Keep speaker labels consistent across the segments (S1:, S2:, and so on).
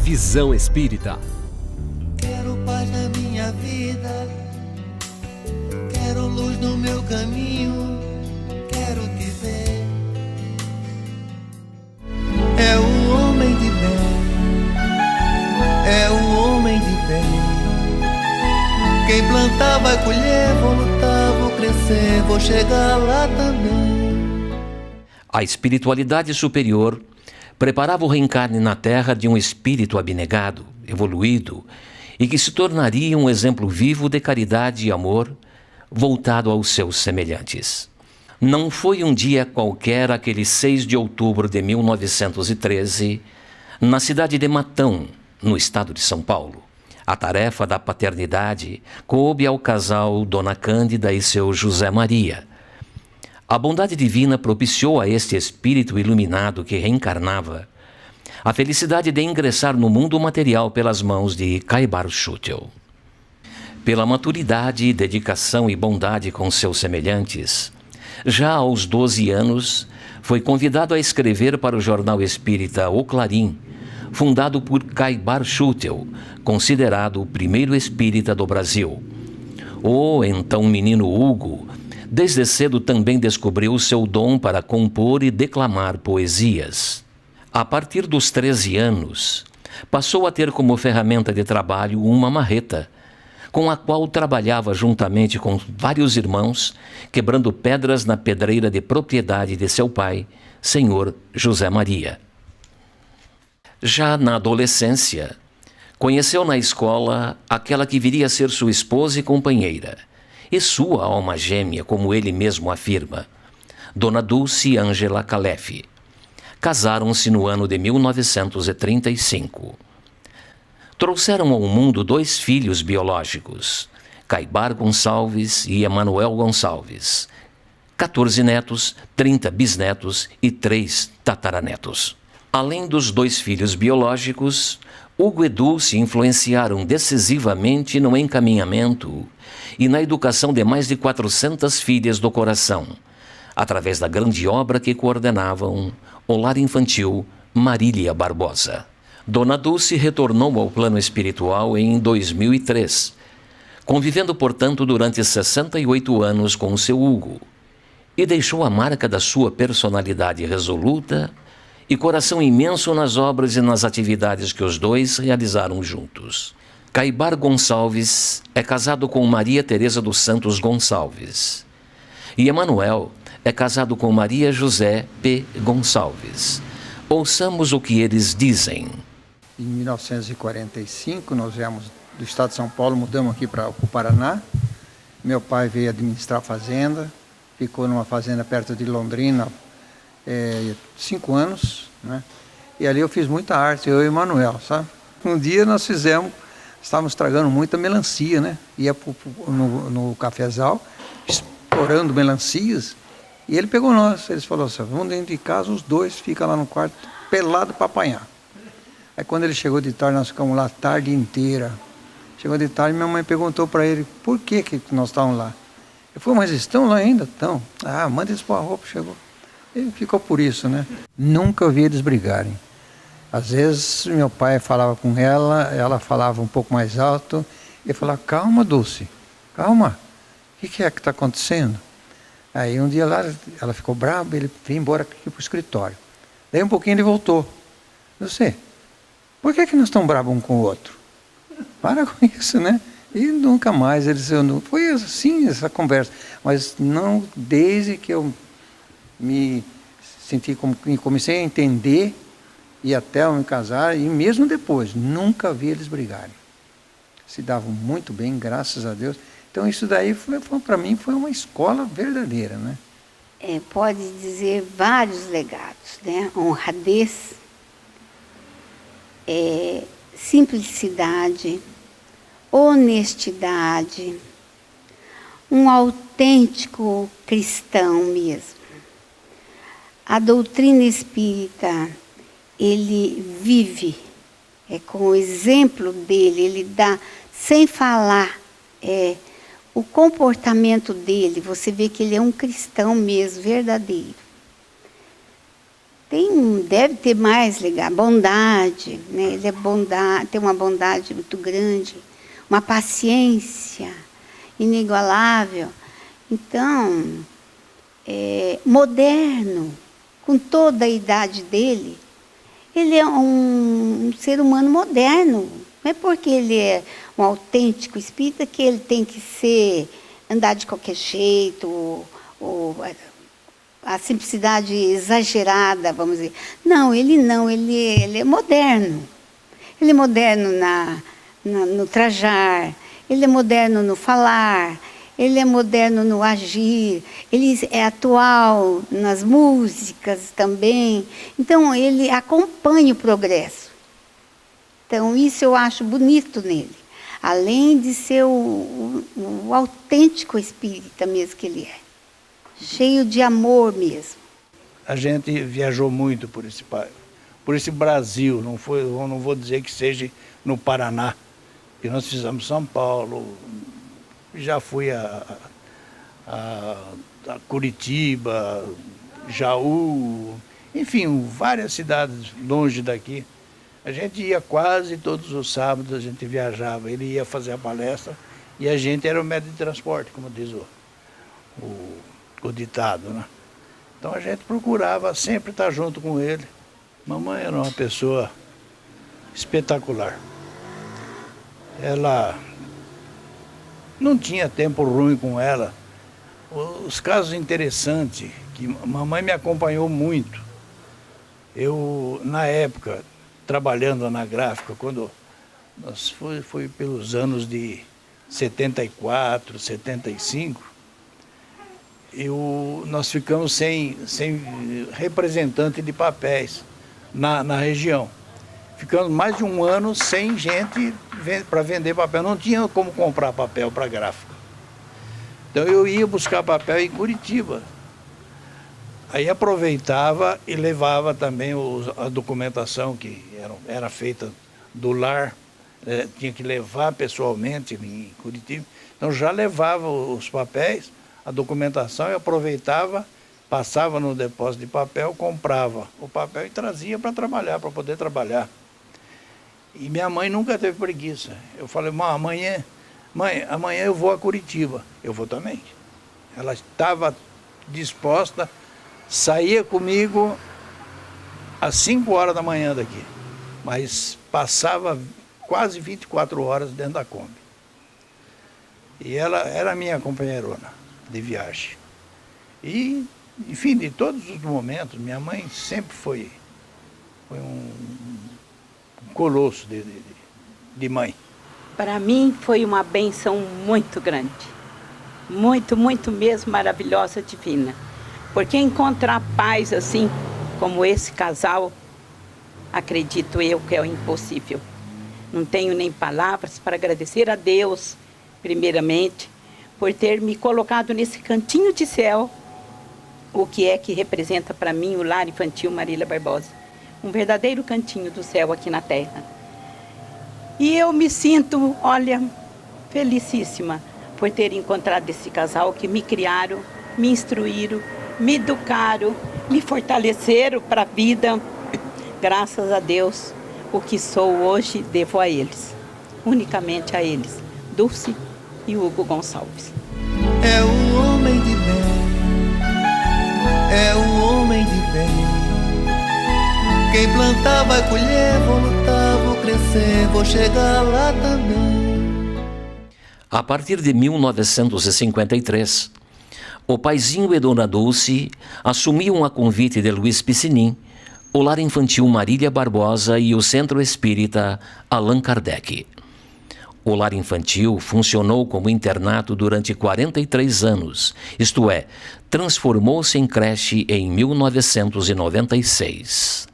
S1: Visão Espírita.
S2: Quero paz na minha vida, quero luz no meu caminho, quero te ver. É o homem de bem, é o homem de bem. Quem plantar vai colher, vou lutar, vou crescer, vou chegar lá também.
S3: A espiritualidade superior preparava o reencarne na Terra de um espírito abnegado, evoluído, e que se tornaria um exemplo vivo de caridade e amor voltado aos seus semelhantes. Não foi um dia qualquer aquele 6 de outubro de 1913, na cidade de Matão, no estado de São Paulo. A tarefa da paternidade coube ao casal Dona Cândida e seu José Maria. A bondade divina propiciou a este espírito iluminado que reencarnava a felicidade de ingressar no mundo material pelas mãos de Caibar Schutel. Pela maturidade, dedicação e bondade com seus semelhantes, já aos 12 anos, foi convidado a escrever para o jornal espírita O Clarim, fundado por Caibar Schutel, considerado o primeiro espírita do Brasil. O então menino Hugo, desde cedo também descobriu seu dom para compor e declamar poesias. A partir dos 13 anos, passou a ter como ferramenta de trabalho uma marreta, com a qual trabalhava juntamente com vários irmãos, quebrando pedras na pedreira de propriedade de seu pai, senhor José Maria. Já na adolescência, conheceu na escola aquela que viria a ser sua esposa e companheira, e sua alma gêmea, como ele mesmo afirma, Dona Dulce Ângela Calef. Casaram-se no ano de 1935. Trouxeram ao mundo 2 filhos biológicos, Caibar Gonçalves e Emanuel Gonçalves, 14 netos, 30 bisnetos e 3 tataranetos. Além dos 2 filhos biológicos, Hugo e Dulce influenciaram decisivamente no encaminhamento e na educação de mais de 400 filhas do coração, através da grande obra que coordenavam o Lar Infantil Marília Barbosa. Dona Dulce retornou ao plano espiritual em 2003, convivendo, portanto, durante 68 anos com o seu Hugo, e deixou a marca da sua personalidade resoluta e coração imenso nas obras e nas atividades que os dois realizaram juntos. Caibar Gonçalves é casado com Maria Teresa dos Santos Gonçalves e Emanuel é casado com Maria José P. Gonçalves. Ouçamos o que eles dizem.
S4: Em 1945, nós viemos do estado de São Paulo, mudamos aqui para o Paraná. Meu pai veio administrar a fazenda, ficou numa fazenda perto de Londrina 5 anos, né? E ali eu fiz muita arte, eu e o Emanuel, sabe? Um dia nós estávamos tragando muita melancia, né? Ia no cafezal, explorando melancias, e ele pegou nós. Ele falou assim: vamos dentro de casa, os 2 ficam lá no quarto, pelado para apanhar. Aí quando ele chegou de tarde, nós ficamos lá a tarde inteira. Chegou de tarde, minha mãe perguntou para ele por que nós estávamos lá. Ele falou: mas estão lá ainda? Estão. Ah, manda eles pôr a roupa, chegou. Ele ficou por isso, né? Nunca vi eles brigarem. Às vezes meu pai falava com ela falava um pouco mais alto, ele falava: calma, Dulce, calma, o que é que está acontecendo? Aí um dia lá, ela ficou brava, ele veio embora aqui para o escritório. Daí um pouquinho ele voltou. Você, por que nós estamos bravos um com o outro? Para com isso, né? E nunca mais eles... Foi assim essa conversa, mas não desde que eu me senti, comecei a entender, e até eu me casar, e mesmo depois, nunca vi eles brigarem. Se davam muito bem, graças a Deus. Então isso daí, para mim, foi uma escola verdadeira, né?
S5: Pode dizer vários legados, né? Honradez, simplicidade, honestidade, um autêntico cristão mesmo. A doutrina espírita, ele vive, com o exemplo dele, ele dá, sem falar, o comportamento dele, você vê que ele é um cristão mesmo, verdadeiro. Deve ter mais legal, bondade, né? Ele tem uma bondade muito grande, uma paciência inigualável. Então, moderno, com toda a idade dele, ele é um ser humano moderno. Não é porque ele é um autêntico espírita que ele tem que andar de qualquer jeito, ou a simplicidade exagerada, vamos dizer. Não, ele é moderno. Ele é moderno no trajar, ele é moderno no falar, ele é moderno no agir, ele é atual nas músicas também. Então, ele acompanha o progresso. Então, isso eu acho bonito nele. Além de ser o autêntico espírita mesmo que ele é. Cheio de amor mesmo.
S1: A gente viajou muito por esse Brasil, não vou dizer que seja no Paraná, que nós fizemos São Paulo, já fui a Curitiba, Jaú, enfim, várias cidades longe daqui. A gente ia quase todos os sábados, a gente viajava, ele ia fazer a palestra e a gente era o médio de transporte, como diz o ditado, né? Então a gente procurava sempre estar junto com ele. Mamãe era uma pessoa espetacular. Ela não tinha tempo ruim com ela. Os casos interessantes, que mamãe me acompanhou muito. Eu, na época, trabalhando na gráfica, quando foi pelos anos de 74, 75, nós ficamos sem representante de papéis na região. Ficamos mais de um ano sem gente para vender papel. Não tinha como comprar papel para gráfica. Então eu ia buscar papel em Curitiba. Aí aproveitava e levava também a documentação que era feita do lar. Tinha que levar pessoalmente em Curitiba. Então já levava os papéis, a documentação, e aproveitava, passava no depósito de papel, comprava o papel e trazia para trabalhar, para poder trabalhar. E minha mãe nunca teve preguiça. Eu falei, mãe, amanhã eu vou a Curitiba. Eu vou também. Ela estava disposta, saía comigo às 5 horas da manhã daqui, mas passava quase 24 horas dentro da Kombi. E ela era minha companheirona de viagem. E, enfim, de todos os momentos, minha mãe sempre foi um colosso de mãe.
S6: Para mim foi uma bênção muito grande. Muito, muito mesmo maravilhosa, divina. Porque encontrar paz assim, como esse casal, acredito eu que é o impossível. Não tenho nem palavras para agradecer a Deus, primeiramente, por ter me colocado nesse cantinho de céu, o que é que representa para mim o Lar Infantil Marília Barbosa. Um verdadeiro cantinho do céu aqui na Terra. E eu me sinto, olha, felicíssima por ter encontrado esse casal que me criaram, me instruíram, me educaram, me fortaleceram para a vida. Graças a Deus, o que sou hoje devo a eles, unicamente a eles, Dulce e Hugo Gonçalves.
S2: É um homem de bem, é um homem de bem. Quem plantar vai colher, vou lutar, vou crescer, vou chegar lá também.
S3: A partir de 1953, o paizinho e Dona Dulce assumiam a convite de Luiz Piscinin o Lar Infantil Marília Barbosa e o Centro Espírita Allan Kardec. O lar infantil funcionou como internato durante 43 anos, isto é, transformou-se em creche em 1996.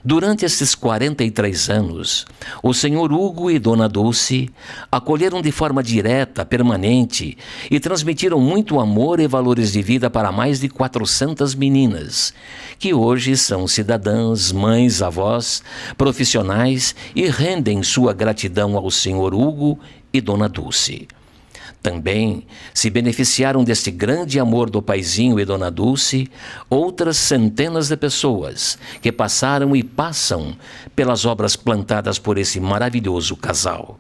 S3: Durante esses 43 anos, o senhor Hugo e Dona Dulce acolheram de forma direta, permanente e transmitiram muito amor e valores de vida para mais de 400 meninas, que hoje são cidadãs, mães, avós, profissionais e rendem sua gratidão ao senhor Hugo e Dona Dulce. Também se beneficiaram deste grande amor do paizinho e Dona Dulce outras centenas de pessoas que passaram e passam pelas obras plantadas por esse maravilhoso casal.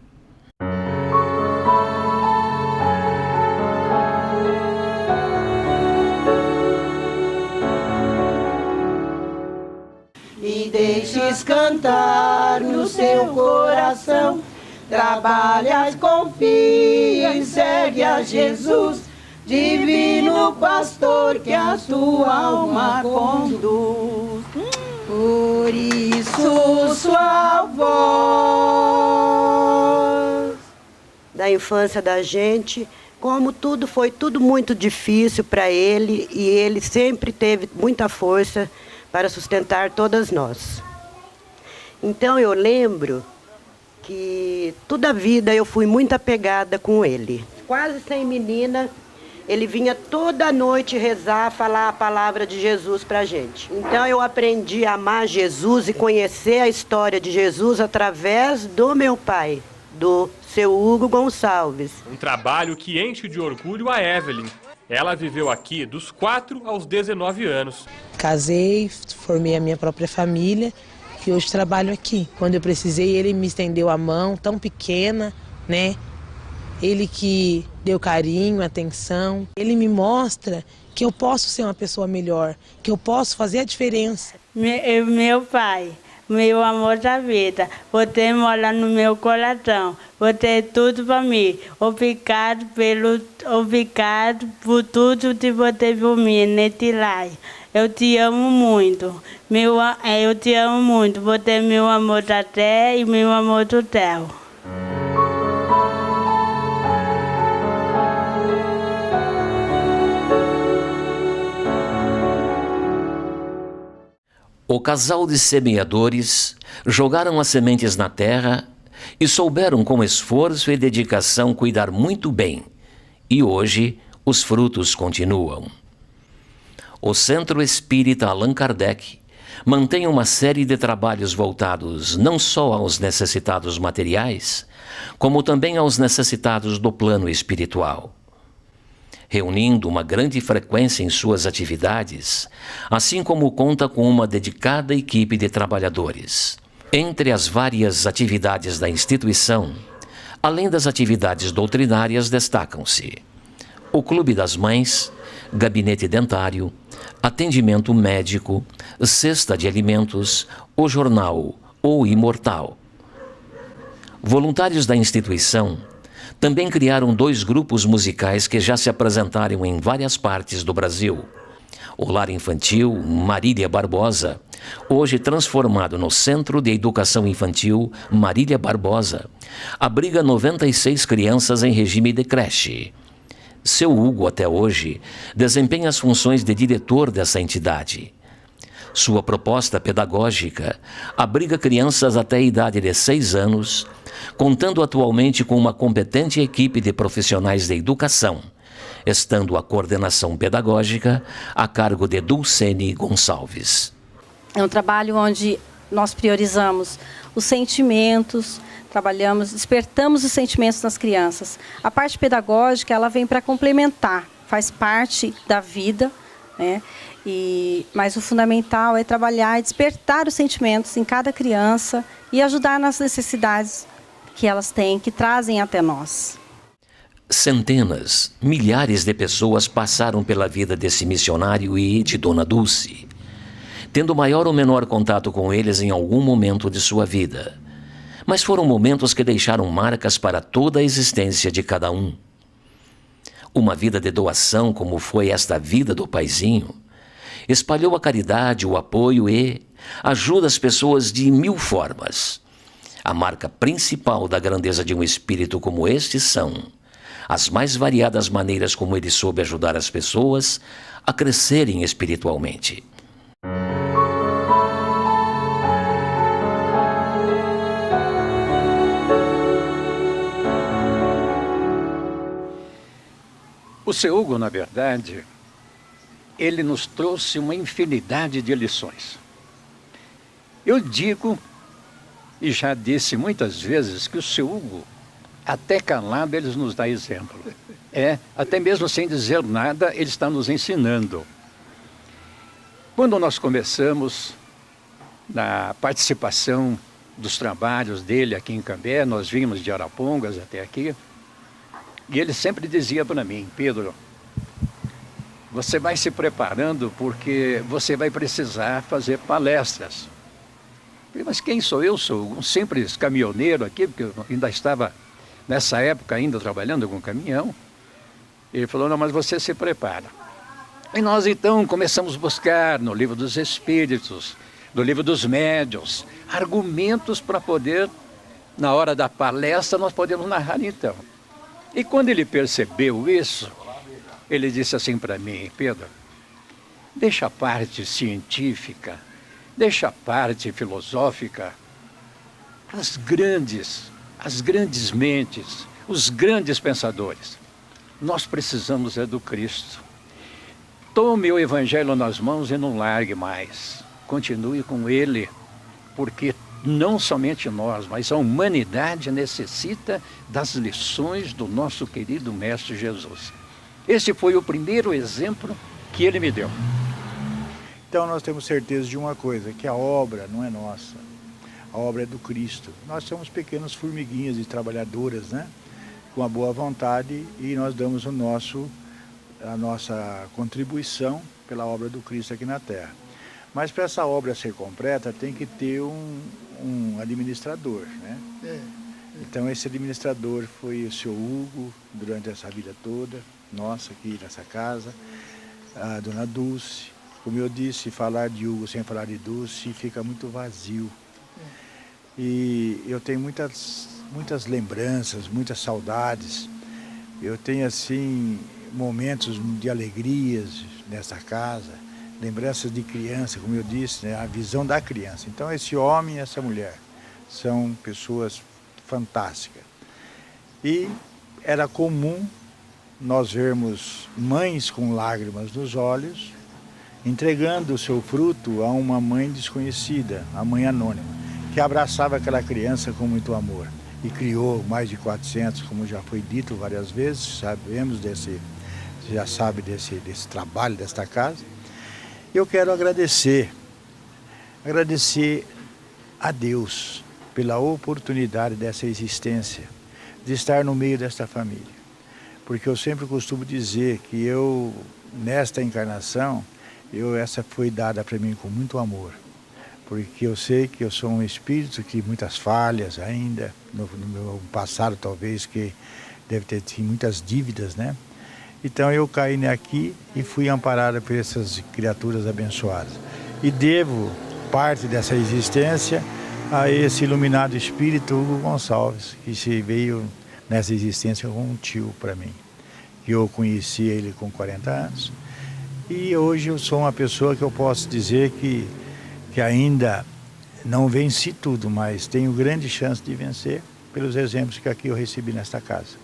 S7: E deixes cantar no seu coração. Trabalhas, confia e segue a Jesus, divino pastor que a tua alma conduz. Por isso sua voz. Da infância da gente, como tudo foi tudo muito difícil para ele, e ele sempre teve muita força para sustentar todas nós. Então eu lembro que toda a vida eu fui muito apegada com ele. Quase sem menina, ele vinha toda noite rezar, falar a palavra de Jesus para a gente. Então eu aprendi a amar Jesus e conhecer a história de Jesus através do meu pai, do seu Hugo Gonçalves.
S8: Um trabalho que enche de orgulho a Evelyn. Ela viveu aqui dos 4 aos 19 anos.
S9: Casei, formei a minha própria família e hoje trabalho aqui. Quando eu precisei, ele me estendeu a mão, tão pequena, né? Ele que deu carinho, atenção. Ele me mostra que eu posso ser uma pessoa melhor, que eu posso fazer a diferença.
S10: Meu pai, meu amor da vida, você mora no meu coração, você é tudo para mim. Obrigado por tudo que você por mim nesse lar. Eu te amo muito, eu te amo muito, você é meu amor da terra e meu amor do céu.
S3: O casal de semeadores jogaram as sementes na terra e souberam com esforço e dedicação cuidar muito bem. E hoje os frutos continuam. O Centro Espírita Allan Kardec mantém uma série de trabalhos voltados não só aos necessitados materiais, como também aos necessitados do plano espiritual. Reunindo uma grande frequência em suas atividades, assim como conta com uma dedicada equipe de trabalhadores. Entre as várias atividades da instituição, além das atividades doutrinárias, destacam-se o Clube das Mães, gabinete dentário, atendimento médico, cesta de alimentos, o jornal O Imortal. Voluntários da instituição também criaram 2 grupos musicais que já se apresentaram em várias partes do Brasil. O Lar Infantil Marília Barbosa, hoje transformado no Centro de Educação Infantil Marília Barbosa, abriga 96 crianças em regime de creche. Seu Hugo, até hoje, desempenha as funções de diretor dessa entidade. Sua proposta pedagógica abriga crianças até a idade de 6 anos, contando atualmente com uma competente equipe de profissionais de educação, estando a coordenação pedagógica a cargo de Dulcene Gonçalves.
S11: É um trabalho onde nós priorizamos os sentimentos, despertamos os sentimentos nas crianças. A parte pedagógica, ela vem para complementar, faz parte da vida, né? Mas o fundamental é trabalhar e despertar os sentimentos em cada criança e ajudar nas necessidades que elas têm, que trazem até nós.
S3: Centenas, milhares de pessoas passaram pela vida desse missionário e de Dona Dulce, tendo maior ou menor contato com eles em algum momento de sua vida. Mas foram momentos que deixaram marcas para toda a existência de cada um. Uma vida de doação, como foi esta vida do paizinho, espalhou a caridade, o apoio e ajuda as pessoas de 1000 formas. A marca principal da grandeza de um espírito como este são as mais variadas maneiras como ele soube ajudar as pessoas a crescerem espiritualmente.
S12: O seu Hugo, na verdade, ele nos trouxe uma infinidade de lições. Eu digo, e já disse muitas vezes, que o seu Hugo, até calado, ele nos dá exemplo. Até mesmo sem dizer nada, ele está nos ensinando. Quando nós começamos na participação dos trabalhos dele aqui em Cambé, nós vimos de Arapongas até aqui, e ele sempre dizia para mim: Pedro, você vai se preparando porque você vai precisar fazer palestras. Eu falei, mas quem sou eu? Sou um simples caminhoneiro aqui, porque eu ainda estava nessa época ainda trabalhando com caminhão. Ele falou, não, mas você se prepara. E nós então começamos a buscar no livro dos Espíritos, no livro dos Médiuns, argumentos para poder, na hora da palestra, nós podemos narrar então. E quando ele percebeu isso, ele disse assim para mim, Pedro, deixa a parte científica, deixa a parte filosófica, as grandes mentes, os grandes pensadores. Nós precisamos do Cristo. Tome o Evangelho nas mãos e não largue mais. Continue com ele, porque não somente nós, mas a humanidade necessita das lições do nosso querido Mestre Jesus. Esse foi o primeiro exemplo que ele me deu.
S1: Então nós temos certeza de uma coisa, que a obra não é nossa, a obra é do Cristo. Nós somos pequenas formiguinhas de trabalhadoras, né? Com a boa vontade, e nós damos a nossa contribuição pela obra do Cristo aqui na Terra. Mas para essa obra ser completa, tem que ter um administrador, né? Então esse administrador foi o seu Hugo, durante essa vida toda, nossa, aqui nessa casa, a dona Dulce. Como eu disse, falar de Hugo sem falar de Dulce fica muito vazio. E eu tenho muitas lembranças, muitas saudades. Eu tenho, assim, momentos de alegrias nessa casa, lembranças de criança, como eu disse, né? A visão da criança. Então, esse homem e essa mulher são pessoas fantásticas. E era comum nós vermos mães com lágrimas nos olhos, entregando o seu fruto a uma mãe desconhecida, a mãe anônima, que abraçava aquela criança com muito amor e criou mais de 400, como já foi dito várias vezes, já sabe desse trabalho desta casa. Eu quero agradecer a Deus pela oportunidade dessa existência, de estar no meio desta família. Porque eu sempre costumo dizer que eu, nesta encarnação, essa foi dada para mim com muito amor. Porque eu sei que eu sou um espírito que muitas falhas ainda, no meu passado talvez, que deve ter tido muitas dívidas, né? Então eu caí aqui e fui amparado por essas criaturas abençoadas. E devo parte dessa existência a esse iluminado espírito Hugo Gonçalves, que se veio nessa existência como um tio para mim. Eu conheci ele com 40 anos e hoje eu sou uma pessoa que eu posso dizer que ainda não venci tudo, mas tenho grande chance de vencer pelos exemplos que aqui eu recebi nesta casa.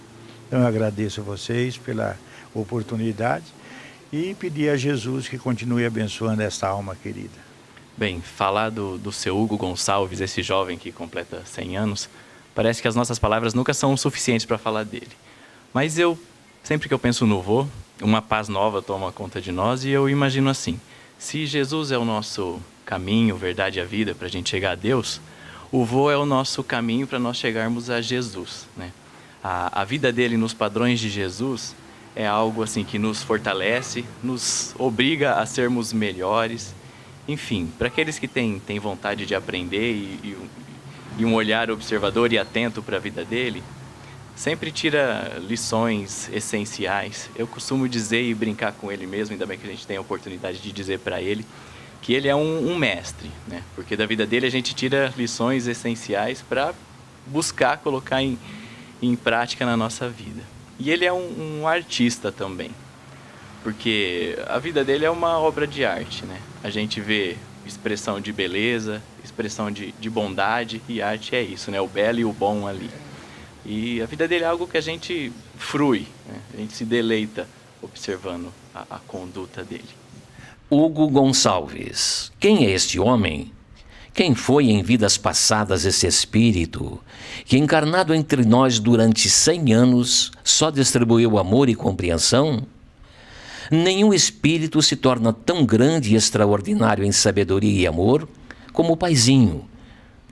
S1: Então eu agradeço a vocês pela oportunidade e pedir a Jesus que continue abençoando esta alma querida.
S13: Bem, falar do seu Hugo Gonçalves, esse jovem que completa 100 anos, parece que as nossas palavras nunca são suficientes para falar dele. Mas sempre que eu penso no vô, uma paz nova toma conta de nós e eu imagino assim, se Jesus é o nosso caminho, verdade e a vida para a gente chegar a Deus, o vô é o nosso caminho para nós chegarmos a Jesus, né? A vida dele nos padrões de Jesus é algo assim que nos fortalece, nos obriga a sermos melhores. Enfim, para aqueles que têm vontade de aprender e um olhar observador e atento para a vida dele, sempre tira lições essenciais. Eu costumo dizer e brincar com ele mesmo, ainda bem que a gente tem a oportunidade de dizer para ele, que ele é um mestre, né? Porque da vida dele a gente tira lições essenciais para buscar colocar em prática na nossa vida. E ele é um artista também, porque a vida dele é uma obra de arte, né? A gente vê expressão de beleza, expressão de bondade, e arte é isso, né? O belo e o bom ali. E a vida dele é algo que a gente frui, né? A gente se deleita observando a conduta dele.
S3: Hugo Gonçalves. Quem é este homem Quem foi em vidas passadas esse Espírito que, encarnado entre nós durante 100 anos, só distribuiu amor e compreensão? Nenhum Espírito se torna tão grande e extraordinário em sabedoria e amor como o Paizinho,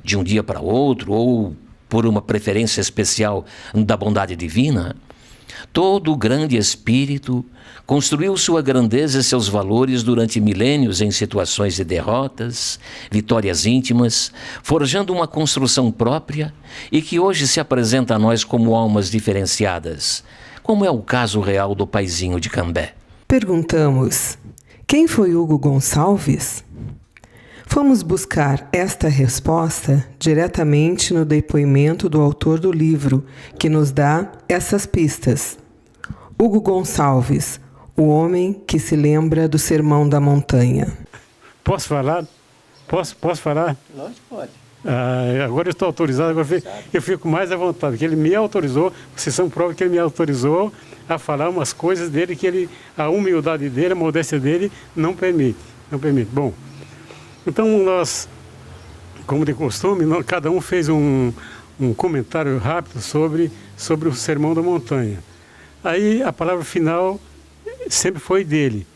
S3: de um dia para outro ou por uma preferência especial da bondade divina. Todo o grande Espírito construiu sua grandeza e seus valores durante milênios em situações de derrotas, vitórias íntimas, forjando uma construção própria e que hoje se apresenta a nós como almas diferenciadas, como é o caso real do Paizinho de Cambé.
S14: Perguntamos: quem foi Hugo Gonçalves? Fomos buscar esta resposta diretamente no depoimento do autor do livro, que nos dá essas pistas. Hugo Gonçalves, o homem que se lembra do Sermão da Montanha.
S15: Posso falar? Posso falar?
S1: Lógico, pode.
S15: Agora eu estou autorizado, agora eu fico mais à vontade, porque ele me autorizou, vocês são prova que ele me autorizou a falar umas coisas dele que a humildade dele, a modéstia dele não permite. Bom, então nós, como de costume, cada um fez um comentário rápido sobre o Sermão da Montanha. Aí a palavra final sempre foi dele.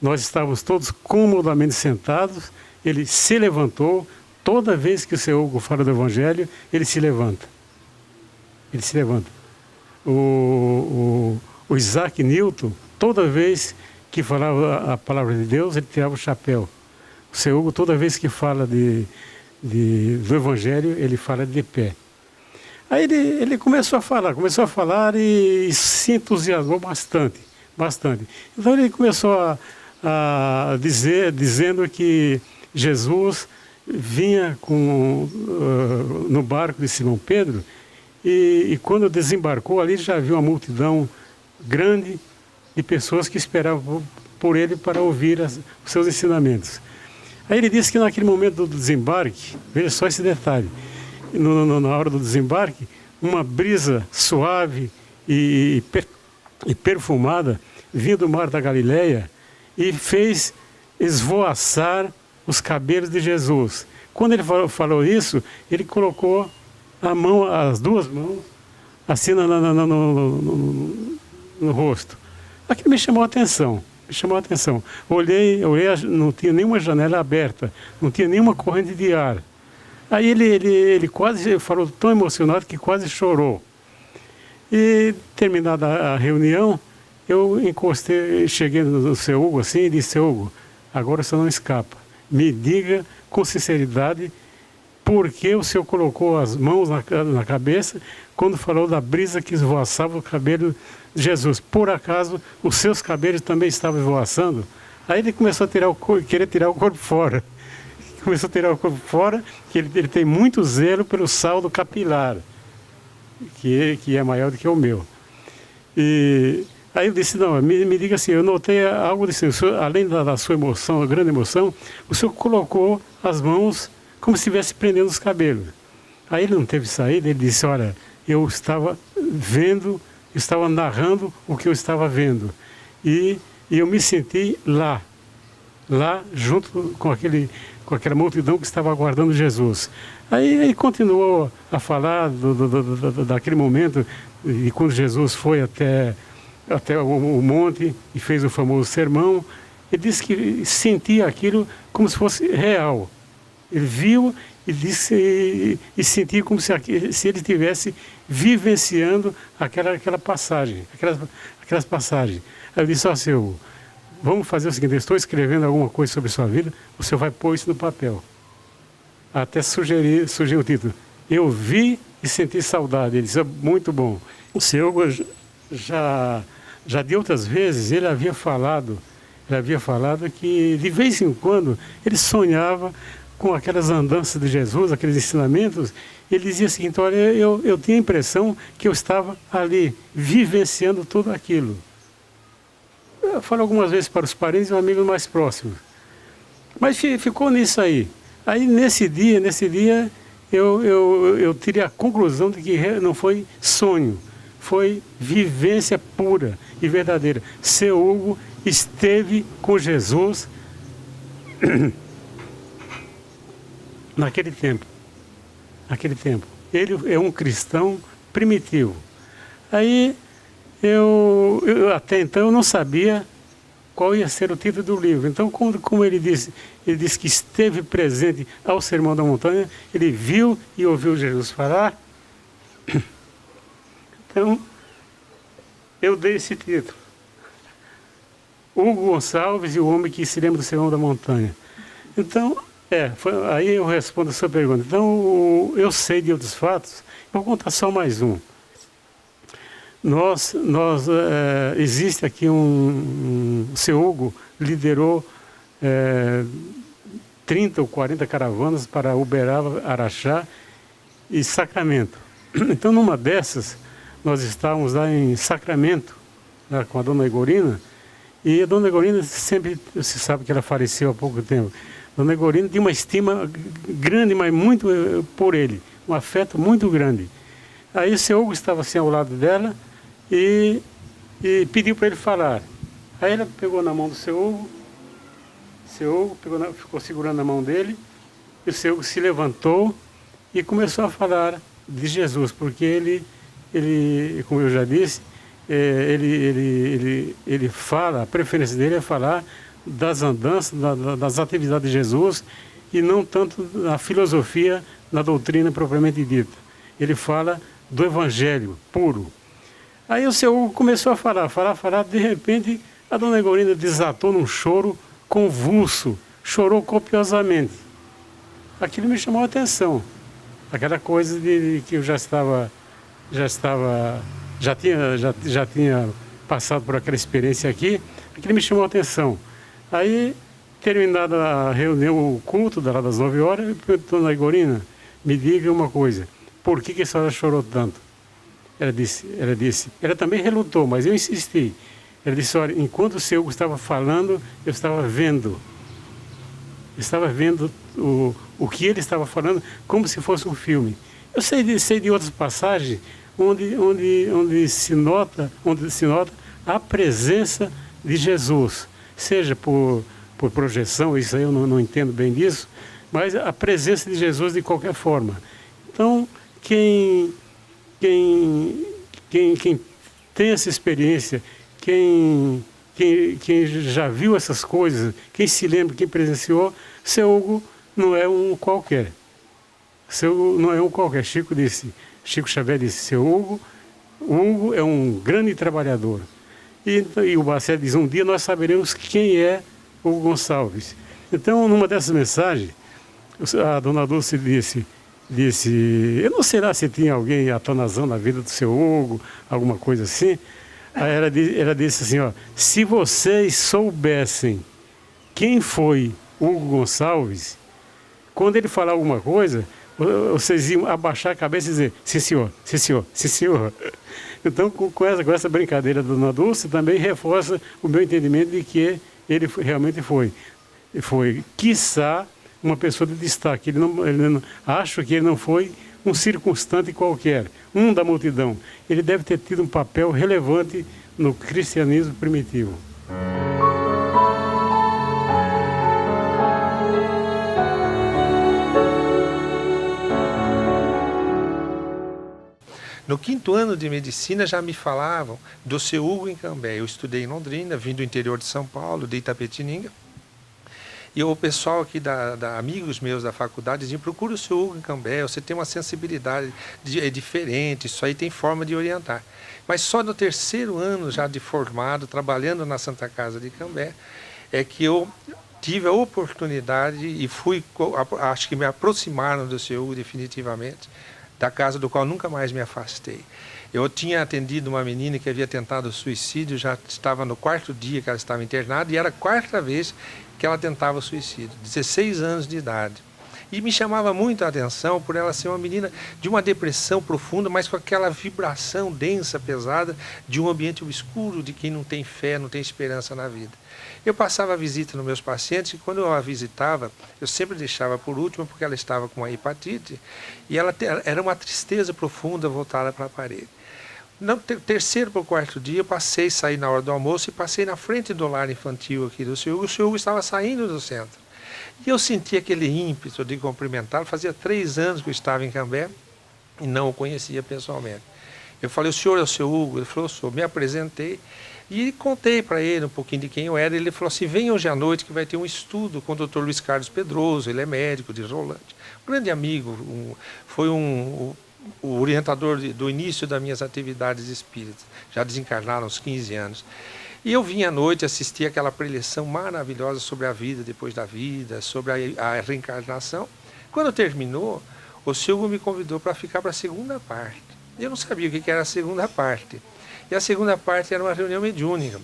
S15: Nós estávamos todos comodamente sentados, ele se levantou. Toda vez que o seu Hugo fala do Evangelho, ele se levanta. O Isaac Newton, toda vez que falava a palavra de Deus, ele tirava o chapéu. O seu Hugo, toda vez que fala do Evangelho, ele fala de pé. Aí ele começou a falar e se entusiasmou bastante. Então ele começou a dizer, dizendo que Jesus vinha no barco de Simão Pedro e quando desembarcou ali já viu uma multidão grande de pessoas que esperavam por ele para ouvir os seus ensinamentos. Aí ele disse que naquele momento do desembarque, veja só esse detalhe, na hora do desembarque, uma brisa suave e perfumada vinha do mar da Galileia e fez esvoaçar os cabelos de Jesus. Quando ele falou isso, ele colocou as duas mãos assim no rosto. Aquilo me chamou a atenção. Olhei, não tinha nenhuma janela aberta, não tinha nenhuma corrente de ar. Aí ele quase falou tão emocionado que quase chorou. E terminada a reunião, eu cheguei no seu Hugo assim e disse: seu Hugo, agora você não escapa. Me diga com sinceridade por que o senhor colocou as mãos na cabeça quando falou da brisa que esvoaçava o cabelo de Jesus. Por acaso os seus cabelos também estavam esvoaçando? Aí ele começou a querer tirar o corpo fora. Que ele tem muito zelo pelo saldo capilar, que é maior do que o meu. E aí eu disse: não, me diga assim, eu notei algo disso, além da sua emoção, a grande emoção, o senhor colocou as mãos como se estivesse prendendo os cabelos. Aí ele não teve saída, ele disse: olha, eu estava narrando o que eu estava vendo. E eu me senti lá junto com aquela multidão que estava aguardando Jesus. Aí ele continuou a falar daquele momento, e quando Jesus foi até o monte e fez o famoso sermão, ele disse que sentia aquilo como se fosse real. Ele viu e sentia como se ele estivesse vivenciando aquelas passagens. Aí eu disse: ó, seu, vamos fazer o seguinte, eu estou escrevendo alguma coisa sobre a sua vida, o senhor vai pôr isso no papel. Até sugeriu o título: Eu vi e senti saudade. Ele disse: muito bom. O senhor já de outras vezes ele havia falado que de vez em quando ele sonhava com aquelas andanças de Jesus, aqueles ensinamentos. Ele dizia o seguinte: olha, eu tinha a impressão que eu estava ali vivenciando tudo aquilo. Eu falo algumas vezes para os parentes e amigos mais próximos, mas ficou nisso aí. Aí nesse dia eu tirei a conclusão de que não foi sonho, foi vivência pura e verdadeira. Seu Hugo esteve com Jesus naquele tempo. Ele é um cristão primitivo. Aí eu até então eu não sabia qual ia ser o título do livro. Então, como ele disse que esteve presente ao Sermão da Montanha, ele viu e ouviu Jesus falar. Então, eu dei esse título. Hugo Gonçalves e o homem que se lembra do Sermão da Montanha. Então, aí eu respondo a sua pergunta. Então, eu sei de outros fatos, vou contar só mais um. Existe aqui o seu Hugo liderou 30 ou 40 caravanas para Uberaba, Araxá e Sacramento. Então, numa dessas, nós estávamos lá em Sacramento, lá com a dona Egorina, e a dona Egorina sempre, você sabe que ela faleceu há pouco tempo, a dona Egorina tinha uma estima grande, mas muito por ele, um afeto muito grande. Aí o seu Hugo estava assim ao lado dela e pediu para ele falar. Aí ela pegou na mão do seu Hugo ficou segurando a mão dele, e o seu Hugo se levantou e começou a falar de Jesus, porque ele como eu já disse, ele fala, a preferência dele é falar das andanças, das atividades de Jesus, e não tanto da filosofia, na doutrina propriamente dita. Ele fala do Evangelho puro. Aí o seu Hugo começou a falar, de repente a dona Egorina desatou num choro convulso, chorou copiosamente. Aquilo me chamou a atenção. Aquela coisa de que eu já tinha passado por aquela experiência aqui, aquilo me chamou a atenção. Aí, terminada a reunião, o culto das 9 horas, eu perguntou na Egorina, me diga uma coisa, por que a senhora chorou tanto? Ela disse, ela também relutou, mas eu insisti. Ela disse, olha, enquanto o seu Hugo estava falando, eu estava vendo. Eu estava vendo o que ele estava falando como se fosse um filme. Eu sei de outras passagens onde se nota a presença de Jesus, seja por projeção, isso aí eu não entendo bem disso, mas a presença de Jesus de qualquer forma. Então, quem tem essa experiência, quem já viu essas coisas, quem se lembra, quem presenciou, seu Hugo não é um qualquer. Seu Hugo não é um qualquer. Chico Xavier disse, seu Hugo é um grande trabalhador. E o Bacetti diz, um dia nós saberemos quem é Hugo Gonçalves. Então, numa dessas mensagens, a dona Dulce disse, eu não sei lá se tinha alguém atonazando a vida do seu Hugo, alguma coisa assim. Aí ela disse assim, ó, se vocês soubessem quem foi Hugo Gonçalves, quando ele falar alguma coisa, vocês iam abaixar a cabeça e dizer, sim senhor, sim senhor, sim senhor. Então, com essa brincadeira da dona Dulce, também reforça o meu entendimento de que ele realmente foi, quiçá, uma pessoa de destaque. Acho que ele não foi um circunstante qualquer, um da multidão. Ele deve ter tido um papel relevante no cristianismo primitivo.
S16: No 5º ano de medicina já me falavam do seu Hugo em Cambé. Eu estudei em Londrina, vim do interior de São Paulo, de Itapetininga. E o pessoal aqui, amigos meus da faculdade, diziam, procura o seu Hugo em Cambé, você tem uma sensibilidade diferente, isso aí tem forma de orientar. Mas só no 3º ano já de formado, trabalhando na Santa Casa de Cambé, é que eu tive a oportunidade e acho que me aproximaram do seu Hugo definitivamente, da casa do qual nunca mais me afastei. Eu tinha atendido uma menina que havia tentado suicídio, já estava no 4º dia que ela estava internada, e era a 4ª vez que ela tentava suicídio, 16 anos de idade. E me chamava muito a atenção por ela ser uma menina de uma depressão profunda, mas com aquela vibração densa, pesada, de um ambiente obscuro, de quem não tem fé, não tem esperança na vida. Eu passava a visita nos meus pacientes e quando eu a visitava, eu sempre deixava por último porque ela estava com uma hepatite e ela era uma tristeza profunda voltada para a parede. No 3º para o 4º dia, eu saí na hora do almoço e passei na frente do lar infantil aqui do seu Hugo. O seu Hugo estava saindo do centro. E eu senti aquele ímpeto de cumprimentá-lo. Fazia 3 anos que eu estava em Cambé e não o conhecia pessoalmente. Eu falei, o senhor é o seu Hugo? Ele falou, eu sou. Me apresentei e contei para ele um pouquinho de quem eu era. Ele falou assim, venha hoje à noite que vai ter um estudo com o Dr. Luiz Carlos Pedroso, ele é médico de Rolante. Um grande amigo, foi o orientador do início das minhas atividades espíritas. Já desencarnaram uns 15 anos. E eu vim à noite assistir aquela preleção maravilhosa sobre a vida depois da vida, sobre a reencarnação. Quando terminou, o seu Hugo me convidou para ficar para a segunda parte. Eu não sabia o que era a segunda parte. E a segunda parte era uma reunião mediúnica.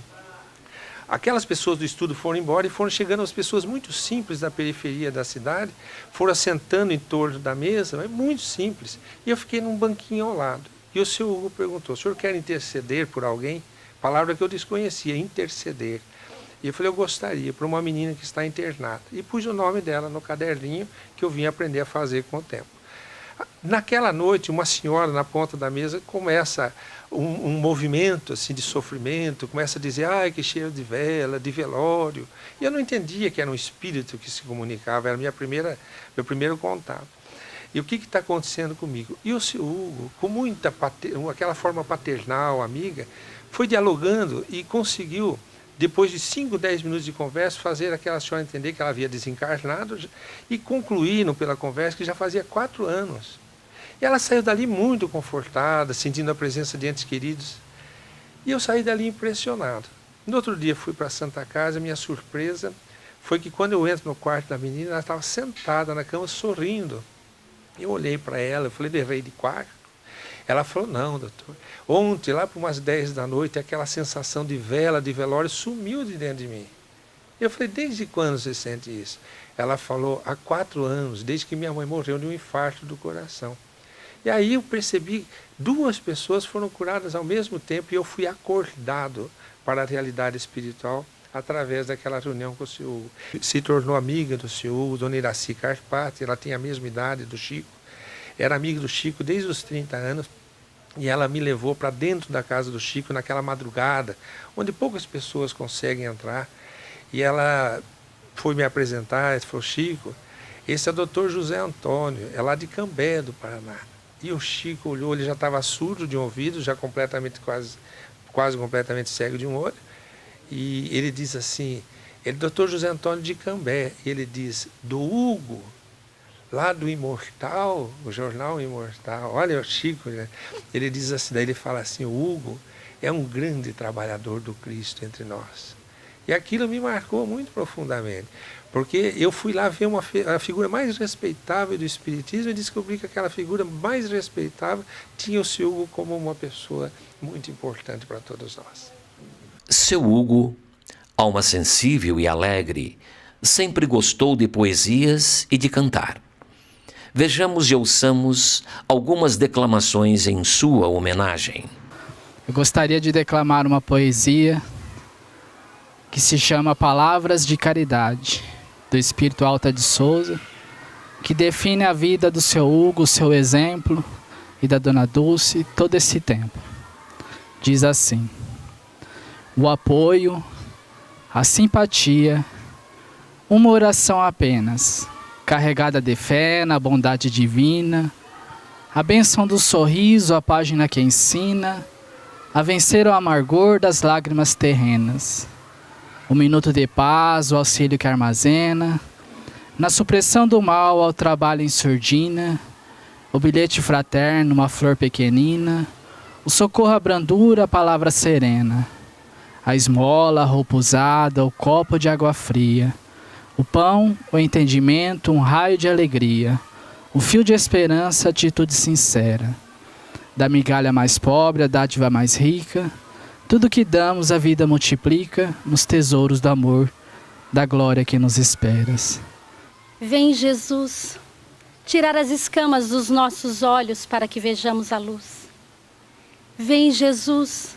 S16: Aquelas pessoas do estudo foram embora e foram chegando as pessoas muito simples da periferia da cidade, foram assentando em torno da mesa, mas muito simples. E eu fiquei num banquinho ao lado. E o seu Hugo perguntou, o senhor quer interceder por alguém? Palavra que eu desconhecia, interceder. E eu falei, eu gostaria, para uma menina que está internada. E pus o nome dela no caderninho que eu vim aprender a fazer com o tempo. Naquela noite, uma senhora na ponta da mesa começa um movimento assim, de sofrimento, começa a dizer, ai, que cheiro de vela, de velório. E eu não entendia que era um espírito que se comunicava, era meu primeiro contato. E o que está acontecendo comigo? E o seu Hugo, com aquela forma paternal, amiga, foi dialogando e conseguiu, depois de 5, 10 minutos de conversa, fazer aquela senhora entender que ela havia desencarnado e concluíram pela conversa que já fazia 4 anos. E ela saiu dali muito confortada, sentindo a presença de entes queridos. E eu saí dali impressionado. No outro dia fui para a Santa Casa, minha surpresa foi que quando eu entro no quarto da menina, ela estava sentada na cama sorrindo. Eu olhei para ela, eu falei, errei de quarto? Ela falou, não, doutor. Ontem, lá por umas 10 da noite, aquela sensação de vela, de velório, sumiu de dentro de mim. Eu falei, desde quando você sente isso? Ela falou, há 4 anos, desde que minha mãe morreu de um infarto do coração. E aí eu percebi, 2 pessoas foram curadas ao mesmo tempo e eu fui acordado para a realidade espiritual através daquela reunião com o senhor Hugo. Se tornou amiga do senhor Hugo, dona Iraci Carpati, ela tem a mesma idade do Chico. Era amiga do Chico desde os 30 anos e ela me levou para dentro da casa do Chico naquela madrugada, onde poucas pessoas conseguem entrar. E ela foi me apresentar, ela falou, Chico, esse é o doutor José Antônio, é lá de Cambé, do Paraná. E o Chico olhou, ele já estava surdo de um ouvido, já completamente, quase completamente cego de um olho. E ele diz assim, ele é doutor José Antônio de Cambé. E ele diz, do Hugo, lá do Imortal, o jornal Imortal. Olha o Chico, né? Ele diz assim, daí ele fala assim, o Hugo é um grande trabalhador do Cristo entre nós. E aquilo me marcou muito profundamente, porque eu fui lá ver a figura mais respeitável do Espiritismo e descobri que aquela figura mais respeitável tinha o seu Hugo como uma pessoa muito importante para todos nós.
S3: Seu Hugo, alma sensível e alegre, sempre gostou de poesias e de cantar. Vejamos e ouçamos algumas declamações em sua homenagem.
S17: Eu gostaria de declamar uma poesia que se chama Palavras de Caridade, do Espírito Alta de Souza, que define a vida do seu Hugo, o seu exemplo, e da Dona Dulce, todo esse tempo. Diz assim, o apoio, a simpatia, uma oração apenas, carregada de fé na bondade divina, a bênção do sorriso, a página que ensina, a vencer o amargor das lágrimas terrenas. O minuto de paz, o auxílio que armazena, na supressão do mal ao trabalho em surdina, o bilhete fraterno, uma flor pequenina, o socorro à brandura, a palavra serena, a esmola, a roupa usada, o copo de água fria, o pão, o entendimento, um raio de alegria, o fio de esperança, atitude sincera, da migalha mais pobre, a dádiva mais rica, tudo que damos a vida multiplica nos tesouros do amor, da glória que nos esperas.
S11: Vem, Jesus, tirar as escamas dos nossos olhos para que vejamos a luz. Vem, Jesus,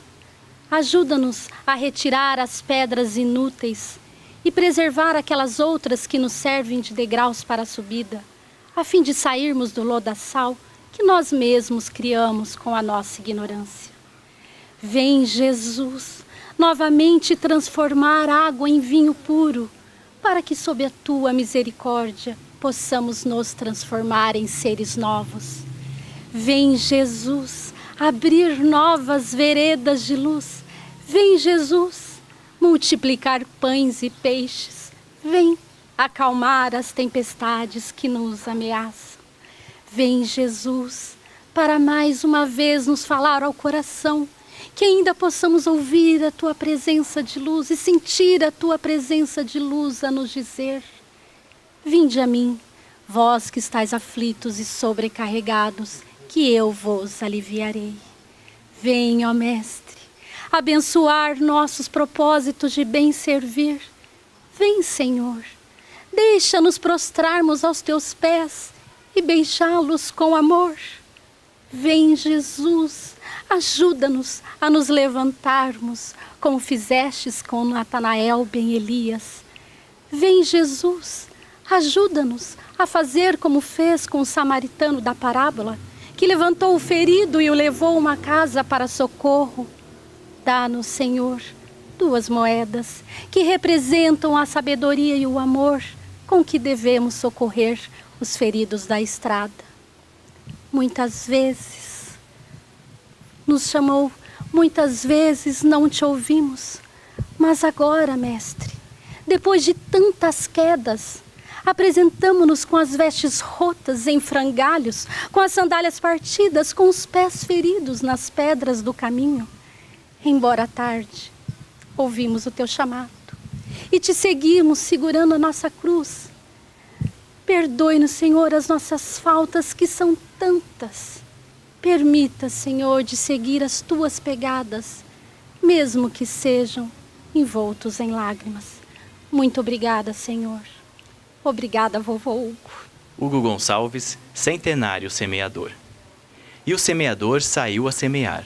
S11: ajuda-nos a retirar as pedras inúteis e preservar aquelas outras que nos servem de degraus para a subida, a fim de sairmos do lodaçal que nós mesmos criamos com a nossa ignorância. Vem, Jesus, novamente transformar água em vinho puro,
S18: para que sob a tua misericórdia possamos nos transformar em seres novos. Vem, Jesus, abrir novas veredas de luz. Vem, Jesus, multiplicar pães e peixes. Vem acalmar as tempestades que nos ameaçam. Vem, Jesus, para mais uma vez nos falar ao coração, que ainda possamos ouvir a tua presença de luz e sentir a tua presença de luz a nos dizer: vinde a mim, vós que estáis aflitos e sobrecarregados, que eu vos aliviarei. Vem, ó Mestre, abençoar nossos propósitos de bem servir. Vem, Senhor, deixa-nos prostrarmos aos teus pés e beijá-los com amor. Vem, Jesus, ajuda-nos a nos levantarmos, como fizestes com Natanael ben Elias. Vem, Jesus, ajuda-nos a fazer como fez com o samaritano da parábola, que levantou o ferido e o levou a uma casa para socorro. Dá-nos, Senhor, 2 moedas que representam a sabedoria e o amor com que devemos socorrer os feridos da estrada. Muitas vezes nos chamou, muitas vezes não te ouvimos, mas agora, Mestre, depois de tantas quedas, apresentamo-nos com as vestes rotas em frangalhos, com as sandálias partidas, com os pés feridos nas pedras do caminho. Embora tarde, ouvimos o teu chamado e te seguimos segurando a nossa cruz. Perdoe-nos, Senhor, as nossas faltas, que são tantas. Permita, Senhor, de seguir as tuas pegadas, mesmo que sejam envoltos em lágrimas. Muito obrigada, Senhor. Obrigada, vovô Hugo.
S13: Hugo Gonçalves, centenário semeador. E o semeador saiu a semear,